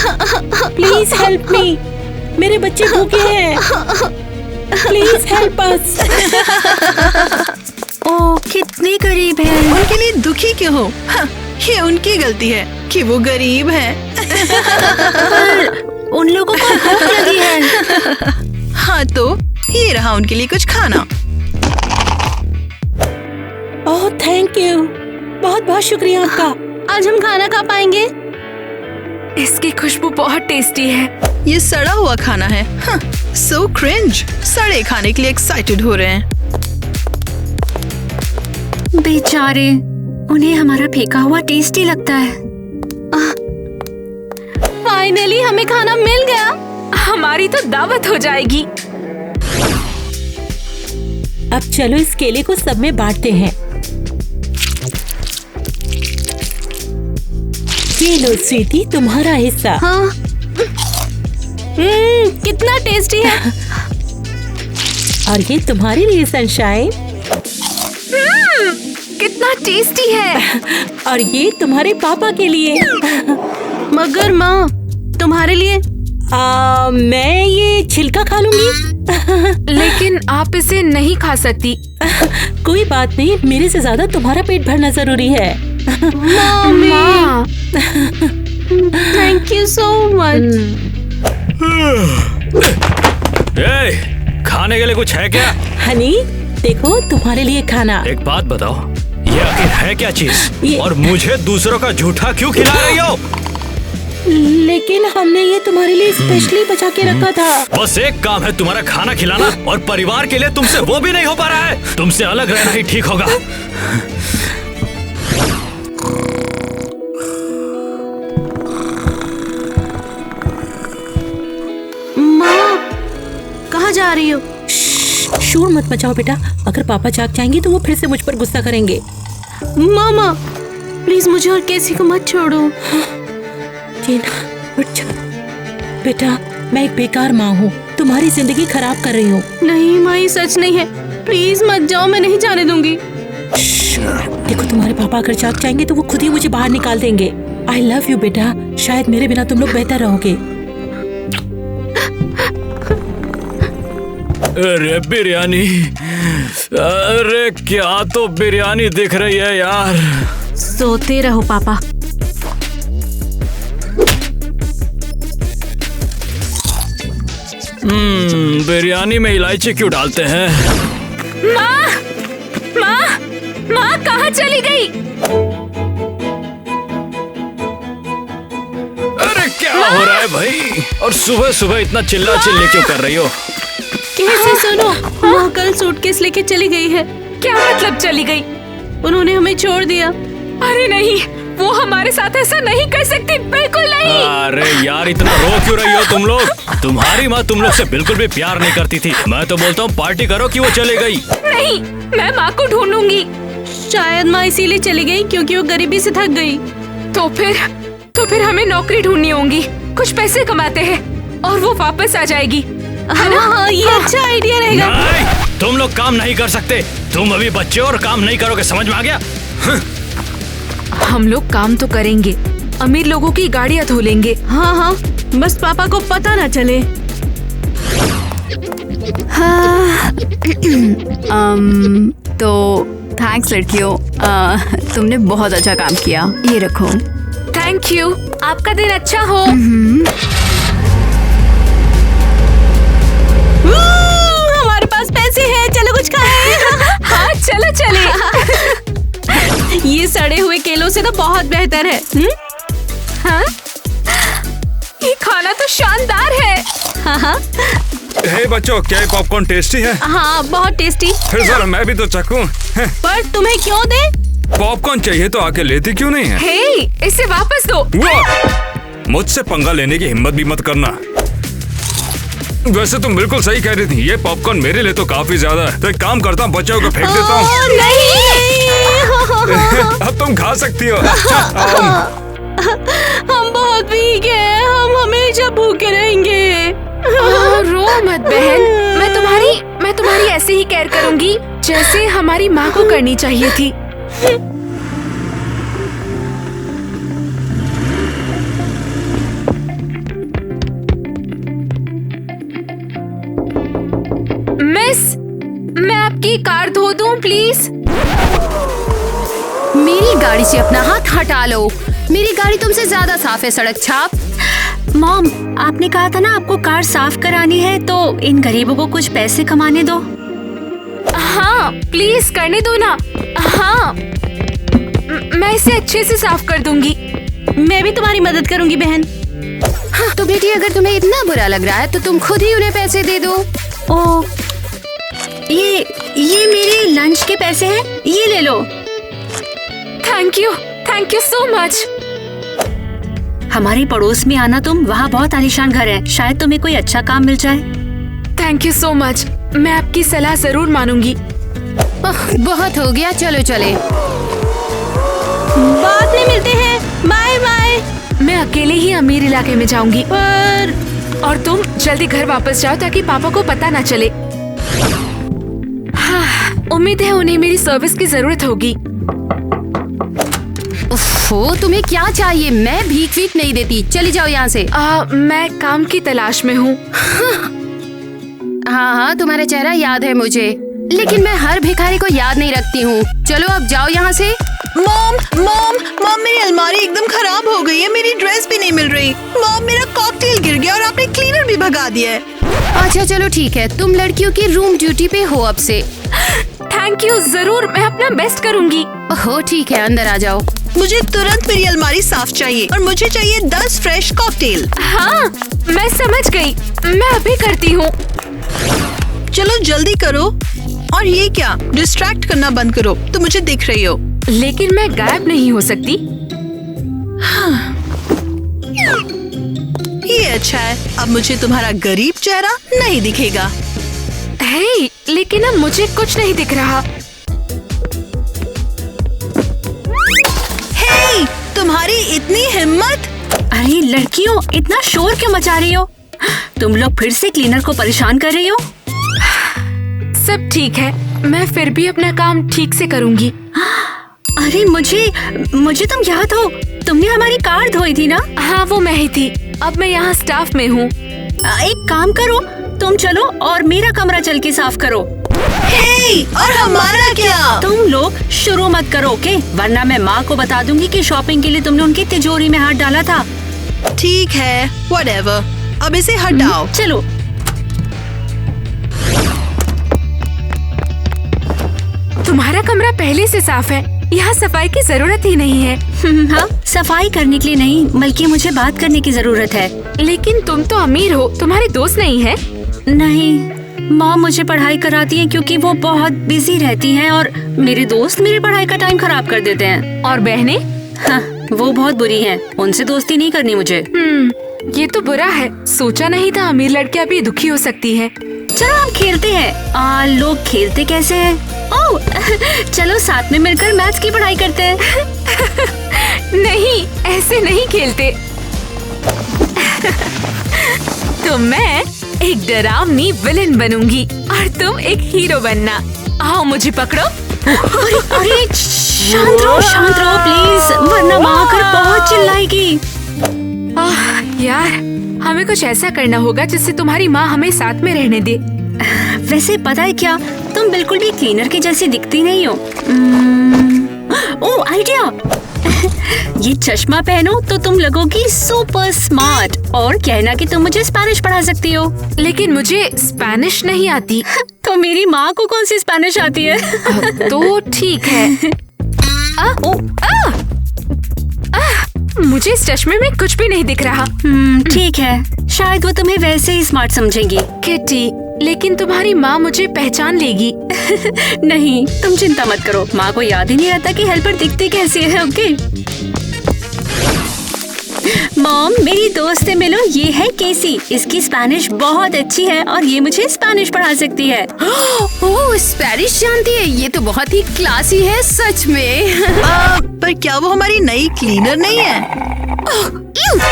Please help me, मेरे बच्चे भूखे हैं, प्लीज हेल्प अस। ओह कितनी गरीब है। उनके लिए दुखी क्यों हो? हाँ, ये उनकी गलती है कि वो गरीब हैं। उन लोगों को भूख लगी है। हाँ तो ये रहा उनके लिए कुछ खाना। ओह थैंक यू, बहुत बहुत शुक्रिया आपका। आज हम खाना खा पाएंगे? इसकी खुशबू बहुत टेस्टी है। ये सड़ा हुआ खाना है। So cringe. सड़े खाने के लिए एक्साइटेड हो रहे हैं। बेचारे, उन्हें हमारा फेंका हुआ टेस्टी लगता है। फाइनली हमें खाना मिल गया। हमारी तो दावत हो जाएगी। अब चलो इस केले को सब में बांटते हैं। ये लो स्वीटी, तुम्हारा हिस्सा। हाँ। कितना टेस्टी है। और ये तुम्हारे लिए सनशाइन। कितना टेस्टी है। और ये तुम्हारे पापा के लिए। मगर माँ, तुम्हारे लिए? मैं ये छिलका खा लूंगी। लेकिन आप इसे नहीं खा सकती। कोई बात नहीं, मेरे से ज्यादा तुम्हारा पेट भरना जरूरी है। Mummy, thank you so much. खाने के लिए कुछ है क्या? हनी, देखो तुम्हारे लिए खाना। एक बात बताओ, ये आखिर है क्या चीज? और मुझे दूसरों का झूठा क्यों खिला रही हो? लेकिन हमने ये तुम्हारे लिए स्पेशली बचा के रखा था। बस एक काम है तुम्हारा खाना खिलाना, और परिवार के लिए तुमसे वो भी नहीं हो पा रहा है। तुमसे अलग रहना ही ठीक होगा। माँ, कहाँ जा रही हो? शोर मत मचाओ बेटा, अगर पापा जाग जाएंगे तो वो फिर से मुझ पर गुस्सा करेंगे। मामा, प्लीज मुझे और कैसी को मत छोड़ो। टीना, उठ जा। बेटा, मैं एक बेकार माँ हूँ, तुम्हारी जिंदगी खराब कर रही हूँ। नहीं माँ, ये सच नहीं है। प्लीज मत जाओ, मैं नहीं जाने दूंगी। देखो तुम्हारे पापा अगर जाग जाएंगे तो वो खुद ही मुझे बाहर निकाल देंगे। आई लव यू बेटा, शायद मेरे बिना तुम लोग बेहतर रहोगे। अरे बिरयानी, अरे क्या तो बिरयानी दिख रही है यार। सोते रहो पापा। बिरयानी में इलायची क्यों डालते हैं? माँ, माँ, माँ कहाँ चली गई? अरे क्या हो रहा है भाई? और सुबह सुबह इतना चिल्ला चिल्ली क्यों कर रही हो? कैसे सुनो, माँ कल सूटकेस लेके चली गई है। क्या मतलब चली गई? उन्होंने हमें छोड़ दिया। अरे नहीं, वो हमारे साथ ऐसा नहीं कर सकती, बिल्कुल नहीं। अरे यार, इतना रो क्यों रही हो तुम लोग? तुम्हारी माँ तुम लोग से बिल्कुल भी प्यार नहीं करती थी। मैं तो बोलता हूँ पार्टी करो कि वो चली गई। नहीं, मैं माँ को ढूंढूंगी। शायद माँ इसीलिए चली गई क्योंकि वो गरीबी से थक गई। तो फिर हमें नौकरी ढूंढनी होगी। कुछ पैसे कमाते हैं और वो वापस आ जाएगी। हाँ, ये अच्छा आइडिया रहेगा। नहीं, तुम लोग काम नहीं कर सकते। तुम अभी बच्चे हो और काम नहीं करोगे, समझ में आ गया? हम लोग काम तो करेंगे, अमीर लोगों की गाड़ियाँ धो लेंगे। हाँ हाँ, बस पापा को पता ना चले। हाँ, तो थैंक्स लड़कियों, तुमने बहुत अच्छा काम किया। ये रखो। थैंक यू, आपका दिन अच्छा हो। हमारे पास पैसे हैं, चलो कुछ खाएं। हाँ चलो चले। ये सड़े हुए केलों से तो बहुत बेहतर है। हाँ? ये खाना तो शानदार है। हाँ, हे बच्चों, क्या ये पॉपकॉर्न टेस्टी है? हाँ बहुत टेस्टी। फिर जरा मैं भी तो चखूं। पर तुम्हें क्यों दे? पॉपकॉर्न चाहिए तो आके लेती क्यों नहीं है? हे, इसे वापस दो। मुझसे पंगा लेने की हिम्मत भी मत करना। वैसे तुम बिल्कुल सही कह रही थी, ये पॉपकॉर्न मेरे लिए तो काफी ज्यादा है। तो एक काम करता हूँ, बच्चों को फेंक देता हूँ। नहीं। अब तुम खा सकती हो। हम बहुत वीक हैं, हम हमेशा भूखे रहेंगे। रो मत बहन, मैं तुम्हारी ऐसे ही केयर करूंगी जैसे हमारी माँ को करनी चाहिए थी। आपकी कार धो दूं प्लीज? मेरी गाड़ी से अपना हाथ हटा लो। मेरी गाड़ी तुमसे ज्यादा साफ है, सड़क छाप। मॉम, आपने कहा था ना आपको कार साफ करानी है, तो इन गरीबों को कुछ पैसे कमाने दो। हाँ प्लीज करने दो ना। हाँ मैं इसे अच्छे से साफ कर दूंगी। मैं भी तुम्हारी मदद करूंगी बहन। हाँ, तो बेटी अगर तुम्हें इतना बुरा लग रहा है तो तुम खुद ही उन्हें पैसे दे दो। ओ, ये मेरे लंच के पैसे हैं, ये ले लो। Thank you so much. हमारे पड़ोस में आना तुम, वहाँ बहुत आलीशान घर है, शायद तुम्हें कोई अच्छा काम मिल जाए। थैंक यू सो मच, मैं आपकी सलाह जरूर मानूंगी। बहुत हो गया, चलो चले। बाद में मिलते हैं, बाय बाय। मैं अकेले ही अमीर इलाके में जाऊंगी और तुम जल्दी घर वापस जाओ ताकि पापा को पता ना चले। हाँ, उम्मीद है उन्हें मेरी सर्विस की जरूरत होगी। ओह, तुम्हें क्या चाहिए? मैं भीख वीख नहीं देती, चली जाओ यहाँ से। मैं काम की तलाश में हूँ। हाँ, तुम्हारा चेहरा याद है मुझे, लेकिन मैं हर भिखारी को याद नहीं रखती हूँ। चलो अब जाओ यहाँ से। मॉम मॉम मॉम, मेरी अलमारी एकदम खराब हो गई है, मेरी ड्रेस भी नहीं मिल रही। मॉम, मेरा कॉकटेल गिर गया और आपने क्लीनर भी भगा दिया है। अच्छा चलो ठीक है, तुम लड़कियों की रूम ड्यूटी पे हो अब से। थैंक यू, जरूर मैं अपना बेस्ट करूँगी। हो ठीक है, अंदर आ जाओ। मुझे तुरंत मेरी अलमारी साफ चाहिए और मुझे चाहिए 10 फ्रेश कॉकटेल। हाँ मैं समझ गई, मैं अभी करती हूँ। चलो जल्दी करो। और ये क्या, डिस्ट्रैक्ट करना बंद करो, तो मुझे दिख रही हो। लेकिन मैं गायब नहीं हो सकती। ये अच्छा है, अब मुझे तुम्हारा गरीब चेहरा नहीं दिखेगा। हे, लेकिन अब मुझे कुछ नहीं दिख रहा। हे, तुम्हारी इतनी हिम्मत! अरे लड़कियों, इतना शोर क्यों मचा रही हो? तुम लोग फिर से क्लीनर को परेशान कर रही हो? सब ठीक है, मैं फिर भी अपना काम ठीक से करूँगी। अरे मुझे तुम याद हो, तुमने हमारी कार धोई थी ना? हाँ वो मैं ही थी, अब मैं यहाँ स्टाफ में हूँ। एक काम करो, तुम चलो और मेरा कमरा चल के साफ करो। हे, और हमारा क्या? तुम लोग शुरू मत करो, ओके? वरना मैं माँ को बता दूंगी कि शॉपिंग के लिए तुमने उनकी तिजोरी में हाथ डाला था। ठीक है, व्हाटएवर, अब इसे हटाओ। चलो। तुम्हारा कमरा पहले से साफ है, यहाँ सफाई की जरूरत ही नहीं है। हाँ, सफाई करने के लिए नहीं, बल्कि मुझे बात करने की जरूरत है। लेकिन तुम तो अमीर हो, तुम्हारे दोस्त नहीं है? नहीं, माँ मुझे पढ़ाई कराती है क्योंकि वो बहुत बिजी रहती हैं और मेरे दोस्त मेरी पढ़ाई का टाइम खराब कर देते हैं। और बहनें? हाँ, वो बहुत बुरी हैं, उनसे दोस्ती नहीं करनी मुझे। ये तो बुरा है, सोचा नहीं था अमीर लड़कियाँ भी दुखी हो सकती है। चलो हम खेलते हैं। लोग खेलते कैसे हैं? ओह, चलो साथ में मिलकर मैथ्स की पढ़ाई करते हैं। नहीं, ऐसे नहीं खेलते। तो मैं एक डरावनी विलेन बनूंगी और तुम एक हीरो बनना। आओ मुझे पकड़ो। अरे शांत रहो प्लीज, वरना माँ आकर बहुत चिल्लाएगी। यार, हमें कुछ ऐसा करना होगा जिससे तुम्हारी माँ हमें साथ में रहने दे। वैसे पता है क्या, तुम बिल्कुल भी क्लीनर के जैसी दिखती नहीं हो। ओह आइडिया, ये चश्मा पहनो तो तुम लगोगी सुपर स्मार्ट और कहना कि तुम मुझे स्पेनिश पढ़ा सकती हो। लेकिन मुझे स्पेनिश नहीं आती। तो मेरी माँ को कौन सी स्पेनिश आती है? तो ठीक है। मुझे इस चश्मे में कुछ भी नहीं दिख रहा। ठीक है, शायद वो तुम्हें वैसे ही स्मार्ट समझेंगी। किटी, लेकिन तुम्हारी माँ मुझे पहचान लेगी। नहीं, तुम चिंता मत करो, माँ को याद ही नहीं रहता कि हेल्पर दिखती कैसी है। ओके मॉम, मेरी दोस्त से मिलो, ये है केसी, इसकी स्पेनिश बहुत अच्छी है और ये मुझे स्पेनिश पढ़ा सकती है। ओह, स्पेनिश जानती है, ये तो बहुत ही क्लासी है सच में। पर क्या वो हमारी नई क्लीनर नहीं है?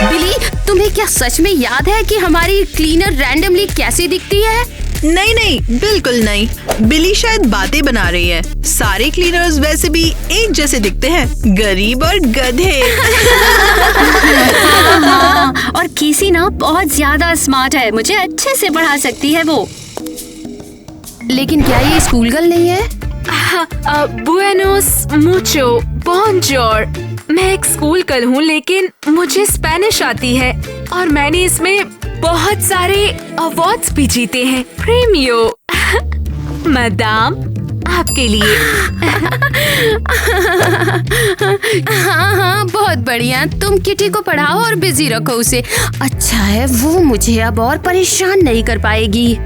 बिली, तुम्हें क्या सच में याद है कि हमारी क्लीनर रैंडमली कैसे दिखती है? नहीं, बिल्कुल नहीं। बिली शायद बातें बना रही है। सारे क्लीनर्स वैसे भी एक जैसे दिखते हैं, गरीब और गधे। हाँ, और केसी ना बहुत ज्यादा स्मार्ट है, मुझे अच्छे से पढ़ा सकती है वो। लेकिन क्या ये स्कूल गर्ल नहीं है? Buenos मुचो bonjour. मैं एक स्कूल गर्ल हूँ, लेकिन मुझे स्पेनिश आती है और मैंने इसमें बहुत सारे अवार्ड्स भी जीते हैं। प्रीमियो मैडम, आपके लिए। हाँ, बहुत बढ़िया। तुम किटी को पढ़ाओ और बिजी रखो उसे। अच्छा है, वो मुझे अब और परेशान नहीं कर पाएगी।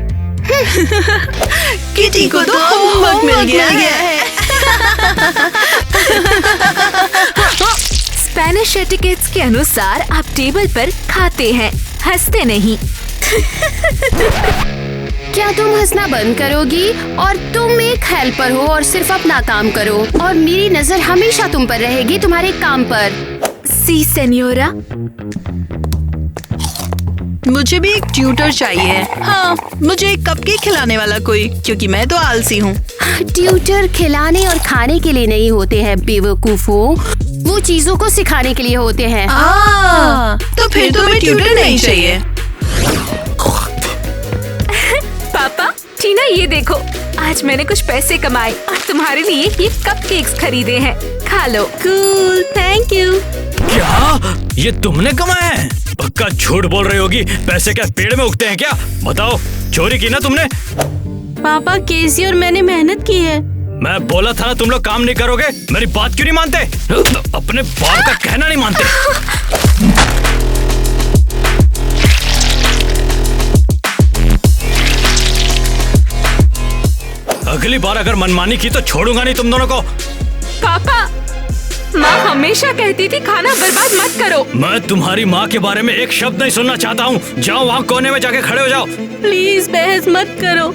किटी को तो होमवर्क मिल गया है। स्पेनिश एटिकेट्स के अनुसार आप टेबल पर खाते हैं, हंसते नहीं। क्या तुम हंसना बंद करोगी? और तुम एक हेल्पर हो और सिर्फ अपना काम करो, और मेरी नजर हमेशा तुम पर रहेगी, तुम्हारे काम पर। सी सेन्योरा। मुझे भी एक ट्यूटर चाहिए। हाँ, मुझे एक कपकेक खिलाने वाला कोई, क्योंकि मैं तो आलसी हूँ। ट्यूटर खिलाने और खाने के लिए नहीं होते हैं बेवकूफो, वो चीजों को सिखाने के लिए होते हैं। तो फिर तुम्हें ट्यूटर नहीं चाहिए। पापा, टीना ये देखो, आज मैंने कुछ पैसे कमाए और तुम्हारे लिए ये कपकेक्स खरीदे हैं, खा लो। Cool, thank you. क्या ये तुमने कमाए हैं? पक्का झूठ बोल रही होगी। पैसे क्या पेड़ में उगते हैं क्या? बताओ, चोरी की ना तुमने? पापा, केसी और मैंने मेहनत की है। मैं बोला था ना तुम लोग काम नहीं करोगे। मेरी बात क्यों नहीं मानते? अपने बाप का कहना नहीं मानते। अगली बार अगर मनमानी की तो छोड़ूंगा नहीं तुम दोनों को। पापा, माँ हमेशा कहती थी खाना बर्बाद मत करो। मैं तुम्हारी माँ के बारे में एक शब्द नहीं सुनना चाहता हूँ। जाओ वहाँ कोने में जाके खड़े हो जाओ। प्लीज बहस मत करो।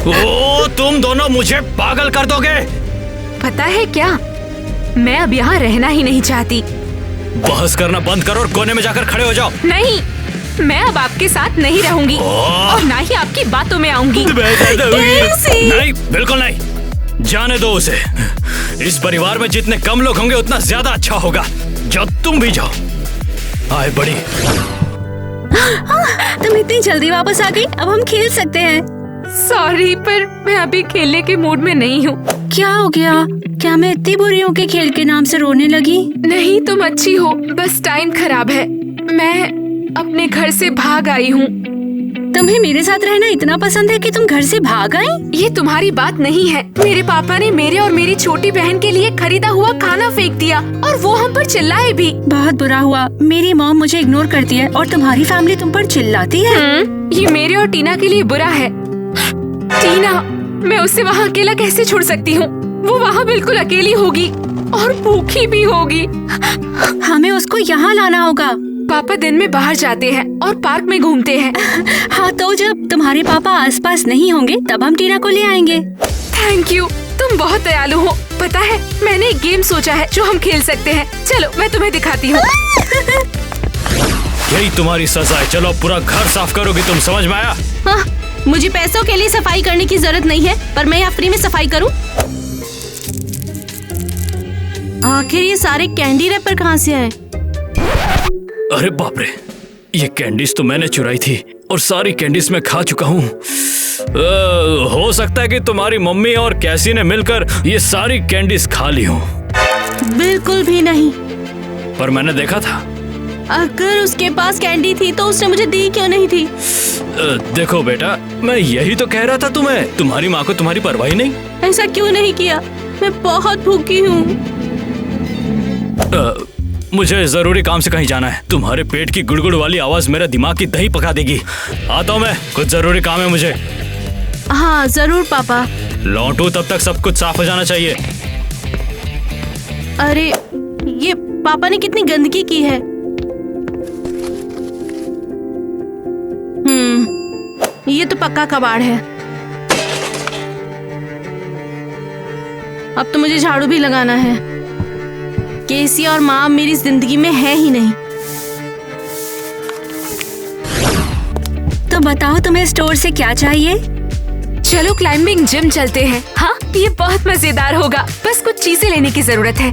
ओ, तुम दोनों मुझे पागल कर दोगे। पता है क्या, मैं अब यहाँ रहना ही नहीं चाहती। बहस करना बंद करो और कोने में जाकर खड़े हो जाओ। नहीं, मैं अब आपके साथ नहीं रहूंगी और ना ही आपकी बातों में आऊंगी। नहीं, बिल्कुल नहीं। जाने दो उसे। इस परिवार में जितने कम लोग होंगे उतना ज्यादा अच्छा होगा। जाओ, तुम भी जाओ। आए बड़ी। तुम इतनी जल्दी वापस आ गई, अब हम खेल सकते हैं। सॉरी, पर मैं अभी खेलने के मूड में नहीं हूँ। क्या हो गया? क्या मैं इतनी बुरी हूँ कि खेल के नाम से रोने लगी? नहीं, तुम अच्छी हो, बस टाइम खराब है। मैं अपने घर से भाग आई हूँ। तुम्हें मेरे साथ रहना इतना पसंद है कि तुम घर से भाग आई? ये तुम्हारी बात नहीं है। मेरे पापा ने मेरे और मेरी छोटी बहन के लिए खरीदा हुआ खाना फेंक दिया और वो हम पर चिल्लाए भी। बहुत बुरा हुआ। मेरी मॉम मुझे इग्नोर करती है और तुम्हारी फैमिली तुम पर चिल्लाती है। ये मेरे और टीना के लिए बुरा है। टीना, मैं उसे वहाँ अकेला कैसे छोड़ सकती हूँ? वो वहाँ बिल्कुल अकेली होगी और भूखी भी होगी। हमें उसको यहाँ लाना होगा। पापा दिन में बाहर जाते हैं और पार्क में घूमते हैं। हाँ, तो जब तुम्हारे पापा आसपास नहीं होंगे तब हम टीना को ले आएंगे। थैंक यू, तुम बहुत दयालु हो। पता है, मैंने एक गेम सोचा है जो हम खेल सकते हैं। चलो, मैं तुम्हें दिखाती हूँ। यही तुम्हारी सजा है। चलो, पूरा घर साफ करोगी तुम, समझ में आया? हाँ, मुझे पैसों के लिए सफाई करने की जरूरत नहीं है, पर मैं यहाँ फ्री में सफाई करूँ। आखिर ये सारे कैंडी रैपर कहाँ से आए? अरे बाप रे, ये कैंडीज तो मैंने चुराई थी और सारी कैंडीज मैं खा चुका हूँ। हो सकता है कि तुम्हारी मम्मी और कैसी ने मिलकर ये सारी कैंडीज खा ली हो। बिल्कुल भी नहीं। पर मैंने देखा था। अगर उसके पास कैंडी थी तो उसने मुझे दी क्यों नहीं थी? देखो बेटा, मैं यही तो कह रहा था तुम्हें। तुम्हारी माँ को तुम्हारी परवाह ही नहीं। ऐसा क्यों नहीं किया? मैं बहुत भूखी हूँ। मुझे जरूरी काम से कहीं जाना है। तुम्हारे पेट की गुड़गुड़ वाली आवाज मेरे दिमाग की दही पका देगी। आता हूँ मैं, कुछ जरूरी काम है मुझे। हाँ जरूर पापा। लौटू तब तक सब कुछ साफ हो जाना चाहिए। अरे ये पापा ने कितनी गंदगी की है। ये तो पक्का कबाड़ है। अब तो मुझे झाड़ू भी लगाना है। केसी और माँ मेरी जिंदगी में है ही नहीं। तो बताओ तुम्हें स्टोर से क्या चाहिए? चलो क्लाइंबिंग जिम चलते हैं। हाँ, ये बहुत मजेदार होगा। बस कुछ चीजें लेने की जरूरत है।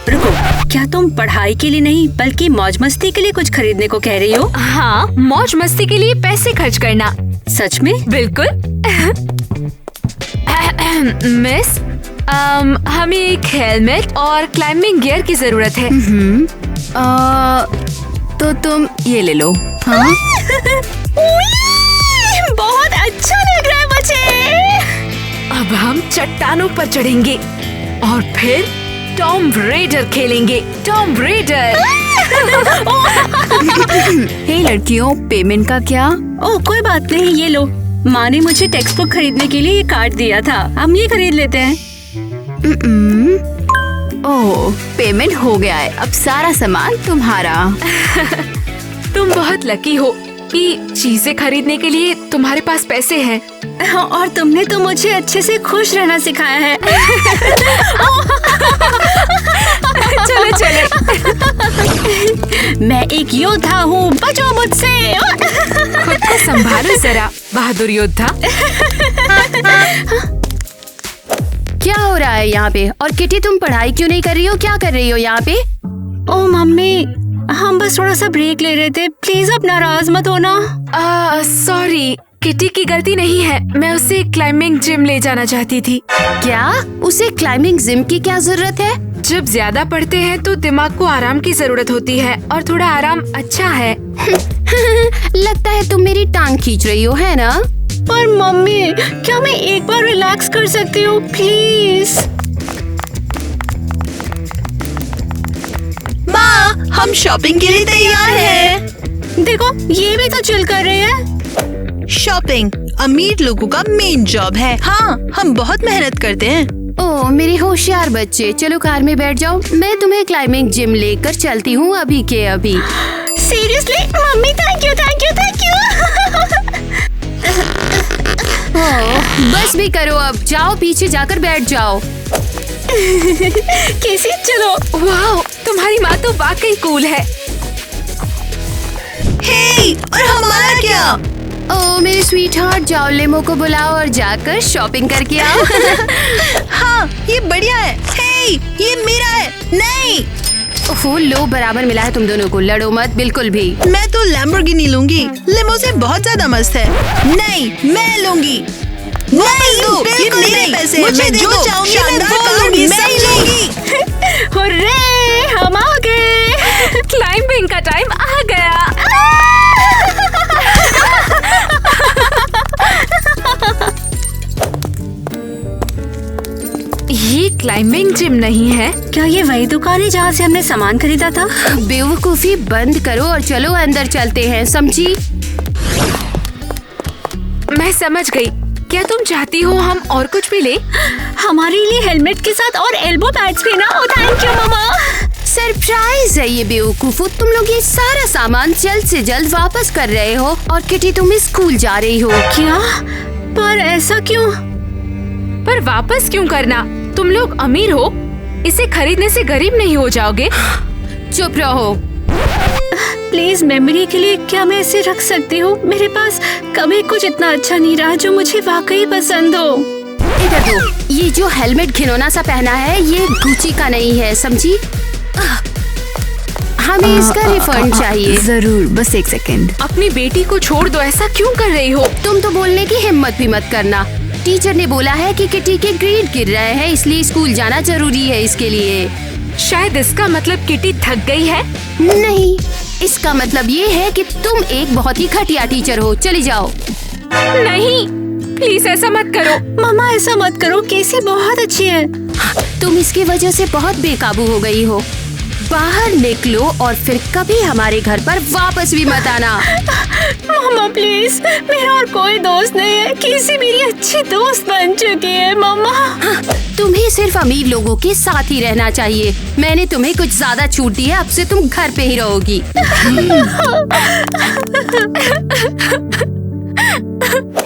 रुको, क्या तुम पढ़ाई के लिए नहीं बल्कि मौज मस्ती के लिए कुछ खरीदने को कह रही हो? हाँ, मौज मस्ती के लिए पैसे खर्च करना। सच में? बिल्कुल। मिस, हमें एक हेलमेट और क्लाइंबिंग गियर की जरूरत है। तो तुम ये ले लो। हाँ? बहुत अच्छा लग रहा है मुझे। अब हम चट्टानों पर चढ़ेंगे और फिर टॉम रेडर खेलेंगे। Tomb Raider. हे लड़कियों, पेमेंट का क्या? ओह कोई बात नहीं, ये लो। माँ ने मुझे टेक्स्ट बुक खरीदने के लिए ये कार्ड दिया था, हम ये खरीद लेते हैं। ओह, पेमेंट हो गया है, अब सारा सामान तुम्हारा। तुम बहुत लकी हो कि चीजें खरीदने के लिए तुम्हारे पास पैसे हैं। और तुमने तो मुझे अच्छे से खुश रहना सिखाया है। चलो चलो। मैं एक योद्धा हूँ, बचो मुझसे। खुद को संभालो जरा, बहादुर योद्धा। क्या हो रहा है यहाँ पे? और किटी, तुम पढ़ाई क्यों नहीं कर रही हो? क्या कर रही हो यहाँ पे? ओ मम्मी, हम बस थोड़ा सा ब्रेक ले रहे थे, प्लीज अब नाराज मत होना। सॉरी, किटी की गलती नहीं है, मैं उसे क्लाइंबिंग जिम ले जाना चाहती थी। क्या? उसे क्लाइंबिंग जिम की क्या जरूरत है? जब ज्यादा पढ़ते हैं तो दिमाग को आराम की जरूरत होती है, और थोड़ा आराम अच्छा है। लगता है तुम मेरी टांग खींच रही हो, है ना? पर मम्मी, क्या मैं एक बार रिलैक्स कर सकती हूँ प्लीज? माँ, हम शॉपिंग के लिए तैयार हैं। देखो, ये भी तो चिल कर रहे हैं। शॉपिंग अमीर लोगों का मेन जॉब है। हाँ, हम बहुत मेहनत करते हैं। ओह मेरे होशियार बच्चे, चलो कार में बैठ जाओ, मैं तुम्हें क्लाइंबिंग जिम लेकर चलती हूँ अभी के अभी। Seriously mummy, thank you thank you thank you. बस भी करो, अब जाओ पीछे जाकर बैठ जाओ। कैसी, चलो। वाह, तुम्हारी माँ तो वाकई कूल है। हे, और हमारा क्या? ओह मेरे स्वीट हार्ट, जाओ लेमो को बुलाओ और जाकर शॉपिंग करके आओ। हाँ, ये बढ़िया है। हे, ये मेरा है। नहीं, ओह लो, बराबर मिला है तुम दोनों को, लड़ो मत बिल्कुल भी। मैं तो लैम्बोर्गिनी लूंगी, लिमोजिन बहुत ज्यादा मस्त है। नहीं, मैं लूंगी। नहीं, ये मेरे पैसे हैं, मैं जो चाहूंगी मैं लूंगी। हुर्रे, हम आ गए। क्लाइंबिंग का टाइम आ गया। ये क्लाइंबिंग जिम नहीं है क्या? ये वही दुकान है जहाँ से हमने सामान खरीदा था? बेवकूफी बंद करो और चलो अंदर चलते हैं, समझी? मैं समझ गई। क्या तुम चाहती हो हम और कुछ भी ले? हमारे लिए हेलमेट के साथ और एल्बो पैड्स भी ना। ओ थैंक यू मामा। सरप्राइज है ये बेवकूफो, तुम लोग ये सारा सामान जल्द से जल्द वापस कर रहे हो और किटी तुम स्कूल जा रही हो। क्या? पर ऐसा क्यों? पर वापस क्यों करना? तुम लोग अमीर हो, इसे खरीदने से गरीब नहीं हो जाओगे। चुप रहो। प्लीज, मेमोरी के लिए क्या मैं इसे रख सकती हूँ? मेरे पास कभी कुछ इतना अच्छा नहीं रहा जो मुझे वाकई पसंद हो। इधर दो, ये जो हेलमेट घिनौना सा पहना है ये गुची का नहीं है, समझी? हमें इसका रिफंड चाहिए। जरूर, बस एक सेकंड। अपनी बेटी को छोड़ दो, ऐसा क्यों कर रही हो? तुम तो बोलने की हिम्मत भी मत करना। टीचर ने बोला है कि किटी के ग्रेड गिर रहे हैं, इसलिए स्कूल जाना जरूरी है इसके लिए। शायद इसका मतलब किटी थक गई है। नहीं, इसका मतलब ये है कि तुम एक बहुत ही घटिया टीचर हो, चली जाओ। नहीं, प्लीज ऐसा मत करो। मामा ऐसा मत करो, केसी बहुत अच्छी है। तुम इसकी वजह से बहुत बेकाबू हो गई हो। बाहर निकलो और फिर कभी हमारे घर पर वापस भी मत आना। मामा प्लीज, मेरा और कोई दोस्त नहीं है, केसी मेरी अच्छी दोस्त बन चुकी है। मामा तुम्हें सिर्फ अमीर लोगों के साथ ही रहना चाहिए। मैंने तुम्हें कुछ ज्यादा छूट दी है, अब से तुम घर पे ही रहोगी।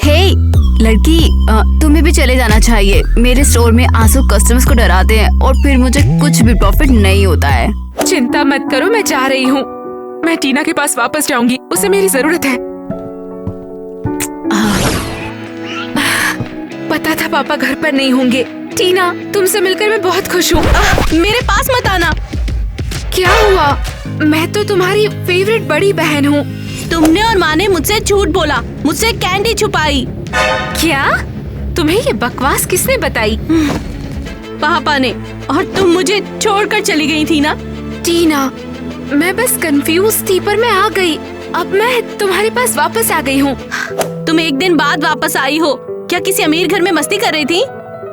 हे लड़की, तुम्हें भी चले जाना चाहिए। मेरे स्टोर में आंसू कस्टमर्स को डराते हैं और फिर मुझे कुछ भी प्रॉफिट नहीं होता है। चिंता मत करो, मैं जा रही हूँ। मैं टीना के पास वापस जाऊंगी, उसे मेरी जरूरत है। पता था पापा घर पर नहीं होंगे। टीना, तुमसे मिलकर मैं बहुत खुश हूँ। मेरे पास मत आना। क्या हुआ? मैं तो तुम्हारी फेवरेट बड़ी बहन हूँ। तुमने और माँ ने मुझसे झूठ बोला, मुझसे कैंडी छुपाई। क्या? तुम्हें ये बकवास किसने बताई? पापा ने। और तुम मुझे छोड़कर चली गई थी ना? टीना, मैं बस कंफ्यूज थी पर मैं आ गई। अब मैं तुम्हारे पास वापस आ गई हूँ। तुम एक दिन बाद वापस आई हो। क्या किसी अमीर घर में मस्ती कर रही थी?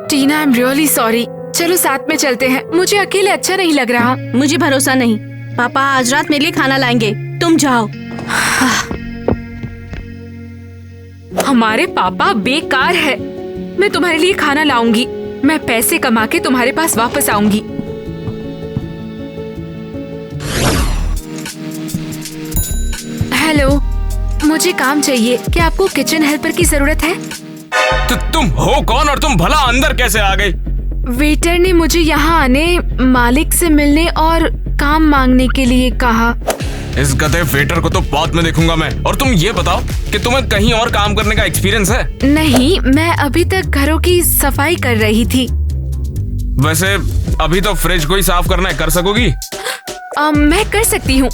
टीना, आई एम रियली सॉरी। चलो साथ में चलते हैं, मुझे अकेले अच्छा नहीं लग रहा। मुझे भरोसा नहीं। पापा आज रात मेरे लिए खाना लाएंगे, तुम जाओ। हमारे पापा बेकार है। मैं तुम्हारे लिए खाना लाऊंगी। मैं पैसे कमा के तुम्हारे पास वापस आऊंगी। हेलो, मुझे काम चाहिए। क्या आपको किचन हेल्पर की जरूरत है? तो तुम हो कौन और तुम भला अंदर कैसे आ गई? वेटर ने मुझे यहाँ आने, मालिक से मिलने और काम मांगने के लिए कहा। इस गधे वेटर को तो बाद में देखूंगा मैं। और तुम ये बताओ कि तुम्हें कहीं और काम करने का एक्सपीरियंस है? नहीं, मैं अभी तक घरों की सफाई कर रही थी। वैसे अभी तो फ्रिज को ही साफ करना है, कर सकोगी? मैं कर सकती हूँ,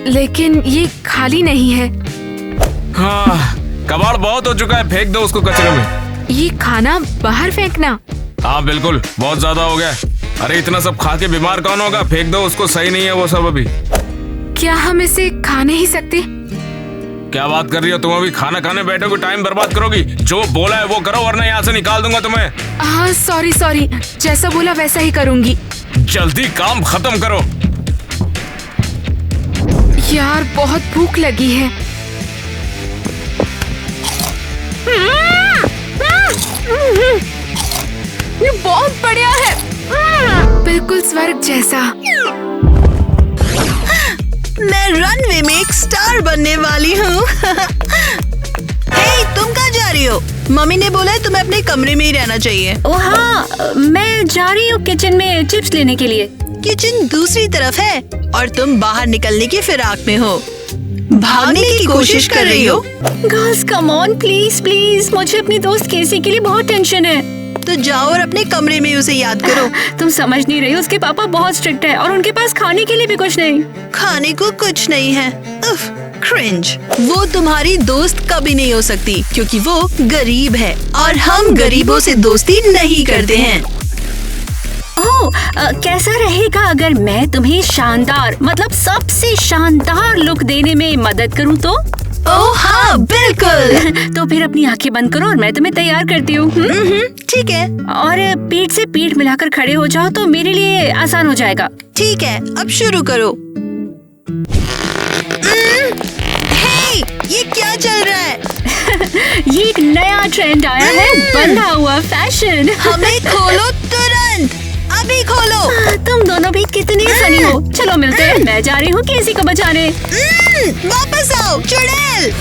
लेकिन ये खाली नहीं है। हाँ, कबाड़ बहुत हो चुका है, फेंक दो उसको कचरे में। ये खाना बाहर फेंकना? हाँ बिल्कुल, बहुत ज्यादा हो गया। अरे इतना सब खा के बीमार कौन होगा? फेंक दो उसको, सही नहीं है वो सब अभी। क्या हम इसे खा नहीं सकते? क्या बात कर रही हो तुम? अभी खाना खाने बैठोगे, टाइम बर्बाद करोगी। जो बोला है वो करो वरना यहाँ से निकाल दूंगा तुम्हें। हाँ सॉरी, जैसा बोला वैसा ही करूँगी। जल्दी काम खत्म करो। यार बहुत भूख लगी है। ये बहुत बढ़िया है, बिल्कुल स्वर्ग जैसा। मैं रनवे में एक स्टार बनने वाली हूँ। हे, तुम कहाँ जा रही हो? मम्मी ने बोला है तुम्हें अपने कमरे में ही रहना चाहिए। ओ हाँ, मैं जा रही हूँ किचन में चिप्स लेने के लिए। किचन दूसरी तरफ है और तुम बाहर निकलने की फिराक में हो। भागने की कोशिश कर रही हो। Girls come on, please please, मुझे अपनी दोस्त केसी के लिए बहुत टेंशन है। तो जाओ और अपने कमरे में उसे याद करो। तुम समझ नहीं रही हो, उसके पापा बहुत स्ट्रिक्ट है और उनके पास खाने के लिए भी कुछ नहीं। खाने को कुछ नहीं है। उफ, क्रिंज। वो तुम्हारी दोस्त कभी नहीं हो सकती क्योंकि वो गरीब है और हम गरीबों से दोस्ती नहीं करते हैं। ओह, कैसा रहेगा अगर मैं तुम्हें शानदार, मतलब सबसे शानदार लुक देने में मदद करूं तो? ओह हाँ, बिल्कुल। तो फिर अपनी आंखें बंद करो और मैं तुम्हें तैयार करती हूँ। ठीक है। और पीठ से पीठ मिलाकर खड़े हो जाओ तो मेरे लिए आसान हो जाएगा। ठीक है, अब शुरू करो। हे, ये क्या चल रहा है? ये एक नया ट्रेंड आया है, बंधा हुआ फैशन। हमें खोलो तुरंत, अभी खोलो। तुम दोनों भी कितने फनी हो। चलो मिलते हैं, मैं जा रही हूँ किसी को बचाने। वापस आओ चुड़ैल।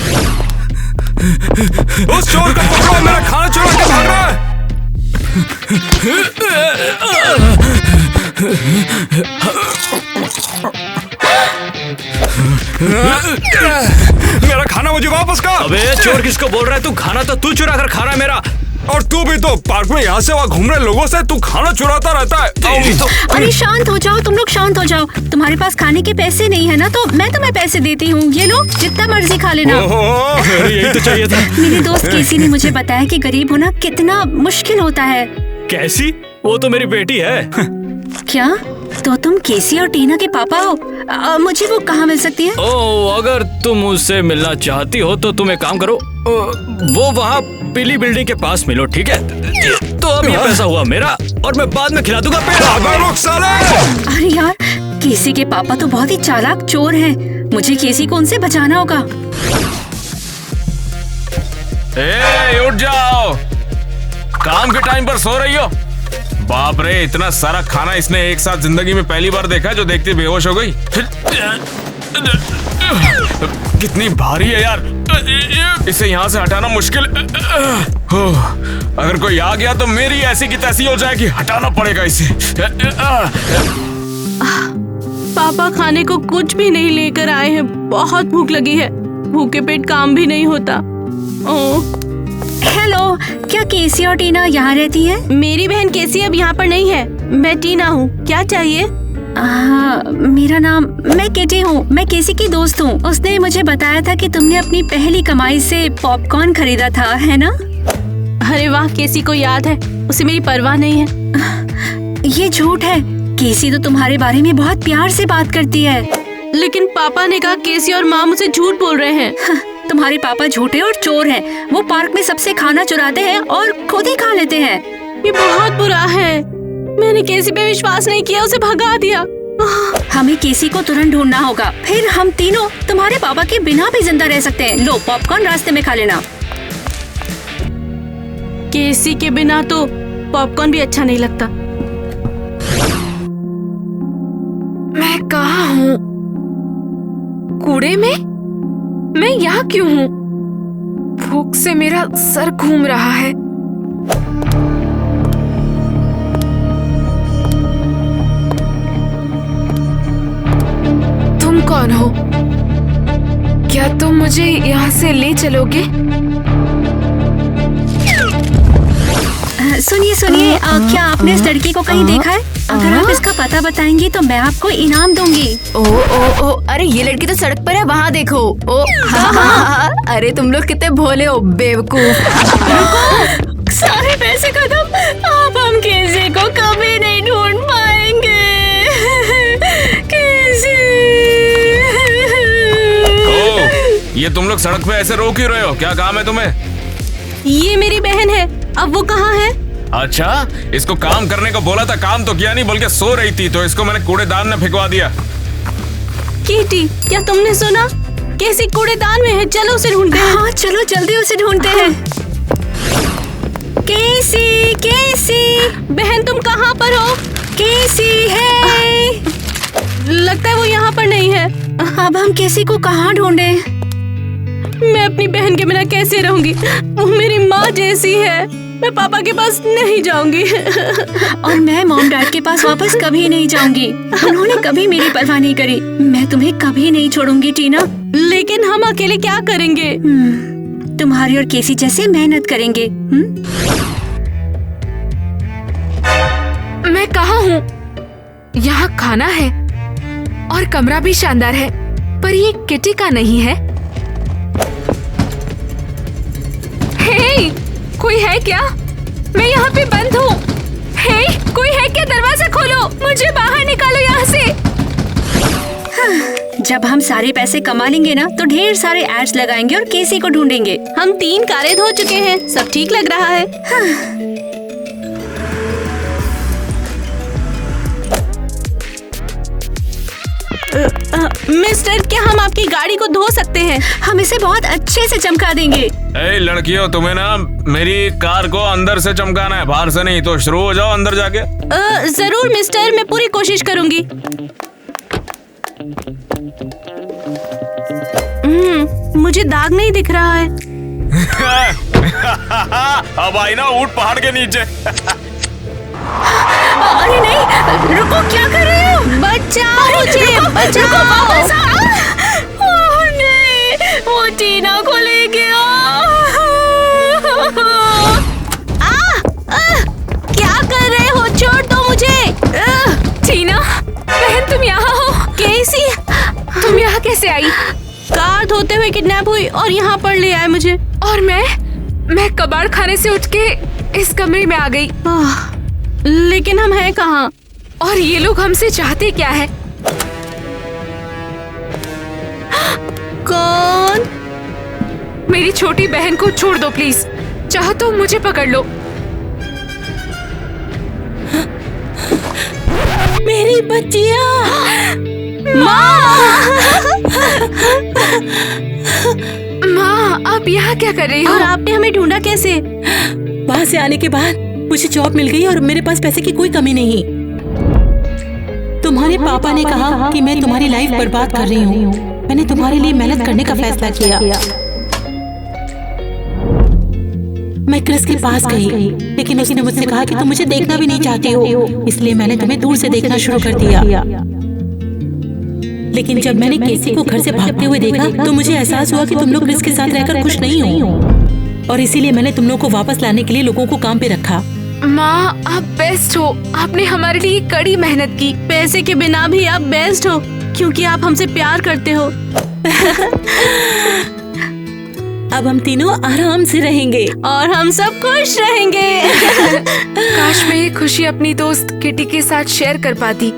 उस चोर को पकड़ो, मेरा खाना चुरा के भाग रहा है। मेरा खाना मुझे वापस कर। अबे चोर किसको बोल रहा है? तू खाना तो तू चुरा कर खा रहा है मेरा। और तू भी तो पार्क में यहाँ से वहाँ घूम रहे लोगों से तू खाना चुराता रहता है। तो अरे शांत हो जाओ, तुम लोग शांत हो जाओ। तुम्हारे पास खाने के पैसे नहीं है ना, तो मैं तुम्हें पैसे देती हूँ। ये लो, जितना मर्जी खा लेना। यही तो चाहिए था। मेरी दोस्त केसी ने मुझे बताया कि गरीब होना कितना मुश्किल होता है। कैसी? वो तो मेरी बेटी है। क्या? तो तुम केसी और टीना के पापा हो? मुझे वो कहाँ मिल सकती है? ओह, अगर तुम उससे मिलना चाहती हो तो तुम एक काम करो, वो वहाँ पीली बिल्डिंग के पास मिलो, ठीक है? तो अब ये पैसा हुआ मेरा और मैं बाद में खिला दूंगा पेड़। अरे यार, केसी के पापा तो बहुत ही चालाक चोर हैं। मुझे केसी को उनसे बचाना होगा। उठ जाओ, काम के टाइम पर सो रही हो? बाप रे, इतना सारा खाना इसने एक साथ जिंदगी में पहली बार देखा, जो देखती बेहोश हो गई। कितनी भारी है यार, इसे यहाँ से हटाना मुश्किल। अगर कोई आ गया तो मेरी ऐसी की तैसी हो जाएगी, हटाना पड़ेगा इसे। पापा खाने को कुछ भी नहीं लेकर आए हैं। बहुत भूख लगी है, भूखे पेट काम भी नहीं होता। ओह हेलो, क्या केसी और टीना यहाँ रहती है? मेरी बहन केसी अब यहाँ पर नहीं है, मैं टीना हूँ। क्या चाहिए? मेरा नाम, मैं केटी हूँ। मैं केसी की दोस्त हूँ। उसने मुझे बताया था कि तुमने अपनी पहली कमाई से पॉपकॉर्न खरीदा था, है ना? अरे वाह, केसी को याद है। उसे मेरी परवाह नहीं है। ये झूठ है। केसी तो तुम्हारे बारे में बहुत प्यार से बात करती है। लेकिन पापा ने कहा केसी और माँ मुझे झूठ बोल रहे हैं। तुम्हारे पापा झूठे और चोर हैं। वो पार्क में सबसे खाना चुराते हैं और खुद ही खा लेते हैं। ये बहुत बुरा है। मैंने केसी पे विश्वास नहीं किया, उसे भगा दिया। हमें केसी को तुरंत ढूंढना होगा, फिर हम तीनों तुम्हारे पापा के बिना भी जिंदा रह सकते हैं। लो, पॉपकॉर्न रास्ते में खा लेना। केसी के बिना तो पॉपकॉर्न भी अच्छा नहीं लगता। मैं कहाँ हूँ? कूड़े में? मैं यहाँ क्यों हूँ? भूख से मेरा सर घूम रहा है। तुम कौन हो? क्या तुम मुझे यहाँ से ले चलोगे? सुनिए सुनिए, क्या आपने इस लड़की को कहीं देखा है? अगर आप इसका पता बताएंगी तो मैं आपको इनाम दूंगी। ओ, अरे ये लड़की तो सड़क पर है, वहाँ देखो। हाँ, अरे तुम लोग कितने भोले हो, बेवकूफ। सारे पैसे खत्म। अब हम केसी को कभी नहीं ढूंढ पाएंगे। केसी। ये तुम लोग सड़क पे ऐसे रो क्यों रहे हो? क्या काम है तुम्हें? ये मेरी बहन है। अब वो कहाँ है? अच्छा, इसको काम करने को बोला था, काम तो किया नहीं, बल्कि सो रही थी, तो इसको मैंने कूड़ेदान में फेंकवा दिया। केटी, क्या तुमने सुना? केसी कूड़ेदान में है। चलो उसे ढूंढते हैं। हाँ चलो जल्दी उसे ढूंढते हैं। केसी, केसी, बहन तुम कहाँ पर हो? केसी है। लगता है वो यहाँ पर नहीं है। अब हम केसी को कहाँ ढूंढे? मैं अपनी बहन के बिना कैसे रहूंगी? वो मेरी माँ जैसी है। मैं पापा के पास नहीं जाऊंगी। और मैं मॉम डैड के पास वापस कभी नहीं जाऊंगी। उन्होंने कभी मेरी परवाह नहीं करी। मैं तुम्हें कभी नहीं छोड़ूंगी टीना। लेकिन हम अकेले क्या करेंगे? तुम्हारी और केसी जैसे मेहनत करेंगे। मैं कहाँ हूँ? यहाँ खाना है और कमरा भी शानदार है, पर ये किटी का नहीं है। हे, कोई है क्या? मैं यहाँ पे बंद हूँ। हे, कोई है क्या? दरवाजा खोलो, मुझे बाहर निकालो यहाँ से। जब हम सारे पैसे कमा लेंगे ना, तो ढेर सारे एड्स लगाएंगे और केसी को ढूंढेंगे। हम 3 कारें धो चुके हैं, सब ठीक लग रहा है। मिस्टर, क्या हम आपकी गाड़ी को धो सकते हैं? हम इसे बहुत अच्छे से चमका देंगे। ए लड़कियों, तुम्हें ना मेरी कार को अंदर से चमकाना है, बाहर से नहीं। तो शुरू हो जाओ अंदर जाके। जरूर मिस्टर, मैं पूरी कोशिश करूंगी। मुझे दाग नहीं दिख रहा है। अब आई ना ऊंट पहाड़ के नीचे। अरे नहीं, रुको, क्या कर रहे हो? बचाओ मुझे, बचाओ। नहीं, वो टीना को ले गया। क्या कर रहे हो? छोड़ दो मुझे। टीना, बहन तुम यहाँ हो? केसी, तुम यहाँ कैसे आई? कार धोते हुए किडनैप हुई और यहाँ पर ले आए मुझे। और मैं कबाड़ खाने से उठ के इस कमरे में आ गई। लेकिन हम हैं कहाँ? और ये लोग हमसे चाहते क्या है? कौन? मेरी छोटी बहन को छोड़ दो प्लीज। चाहो तो मुझे पकड़ लो। मेरी बच्चियाँ। माँ, आप यहाँ क्या कर रही हो? और आपने हमें ढूंढा कैसे? वहाँ से आने के बाद मुझे जॉब मिल गई और मेरे पास पैसे की कोई कमी नहीं। तुम्हारे पापा ने कहा कि मैं तुम्हारी लाइफ बर्बाद कर रही हूँ। मैंने तुम्हारे लिए मेहनत करने का फैसला किया। मैं क्रिस के पास गई, लेकिन उसने मुझसे कहा कि तुम मुझे देखना भी नहीं चाहती हो, इसलिए मैंने तुम्हें दूर से देखना शुरू कर दिया। लेकिन जब मैंने केसी को घर से भागते हुए देखा तो मुझे एहसास हुआ कि तुम लोग क्रिस के साथ रहकर खुश नहीं हो, और इसीलिए मैंने तुम लोग को वापस लाने के लिए लोगों को काम पे रखा। माँ आप बेस्ट हो। आपने हमारे लिए कड़ी मेहनत की। पैसे के बिना भी आप बेस्ट हो क्योंकि आप हमसे प्यार करते हो। अब हम तीनों आराम से रहेंगे और हम सब खुश रहेंगे। काश मैं ये खुशी अपनी दोस्त किटी के साथ शेयर कर पाती।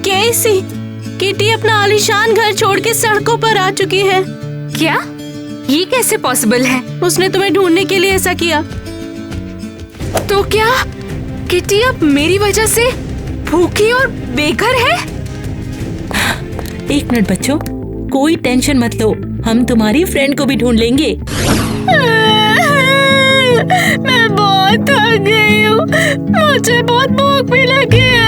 कैसी? किटी अपना आलीशान घर छोड़ के सड़कों पर आ चुकी है। क्या ये कैसे पॉसिबल है? उसने तुम्हें ढूंढने के लिए ऐसा किया। तो क्या किटी अब मेरी वजह से भूखी और बेघर है? एक मिनट बच्चों, कोई टेंशन मत लो, हम तुम्हारी फ्रेंड को भी ढूंढ लेंगे। मैं बहुत थक गई हूँ, मुझे बहुत भूख भी लगी है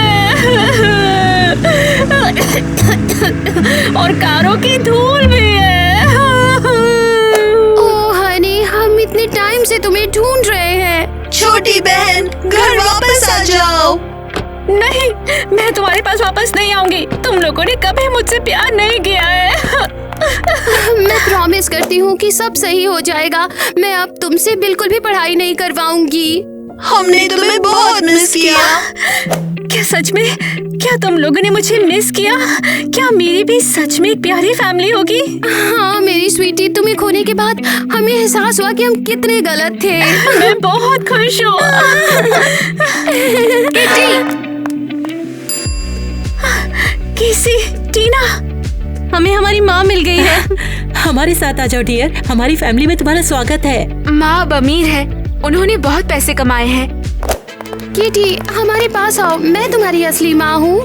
और कारों की धूल भी है। ओह हनी, हम इतने टाइम से तुम्हें ढूंढ रहे हैं। छोटी बहन, घर वापस आ जाओ। नहीं, मैं तुम्हारे पास वापस नहीं आऊंगी। तुम लोगों ने कभी मुझसे प्यार नहीं किया है। मैं प्रॉमिस करती हूँ कि सब सही हो जाएगा। मैं अब तुमसे बिल्कुल भी पढ़ाई नहीं करवाऊंगी। हमने तुम्हें बहुत मिस किया। क्या सच में? क्या तुम लोगों ने मुझे मिस किया? क्या मेरी भी सच में एक प्यारी फैमिली होगी? हाँ मेरी स्वीटी, तुम्हें खोने के बाद हमें एहसास हुआ कि हम कितने गलत थे। मैं बहुत खुश हूँ। किसी टीना, हमें हमारी माँ मिल गई है। हमारे साथ आ जाओ डियर, हमारी फैमिली में तुम्हारा स्वागत है। माँ अब अमीर है, उन्होंने बहुत पैसे कमाए हैं। किटी हमारे पास आओ, मैं तुम्हारी असली माँ हूँ।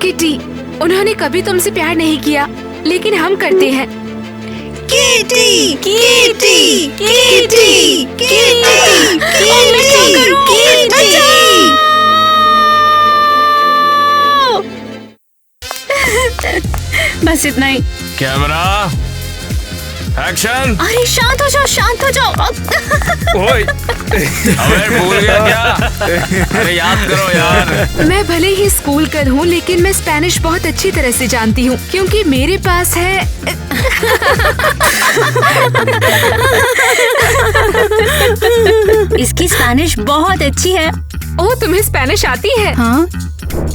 किटी, उन्होंने कभी तुमसे प्यार नहीं किया, लेकिन हम करते हैं। Kitty, kitty, kitty, kitty, kitty. बस इतना ही। Camera action. अरे शांत हो जाओ, शांत हो जाओ। ओए अबे भूल गया क्या? अरे याद करो यार। मैं भले ही स्कूल गर्ल हूँ, लेकिन मैं स्पेनिश बहुत अच्छी तरह से जानती हूँ क्योंकि मेरे पास है। इसकी स्पेनिश बहुत अच्छी है। ओह तुम्हें स्पेनिश आती है? हाँ,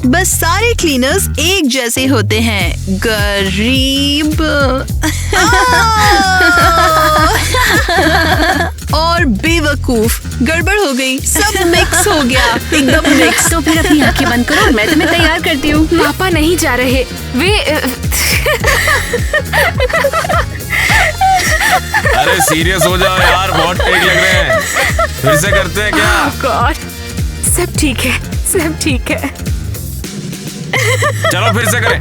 बस सारे क्लीनर्स एक जैसे होते हैं। गरीब और बेवकूफ। गड़बड़ हो गई, सब मिक्स हो गया, एकदम मिक्स। तो फिर अपनी आंखें बंद करो और मैं तुम्हें तैयार करती हूँ। पापा नहीं जा रहे, वे अरे सीरियस हो जाओ यार, बहुत टेक लग रहे हैं। फिर से करते हैं क्या? गॉड, सब ठीक है, सब ठीक है। चलो फिर से करें।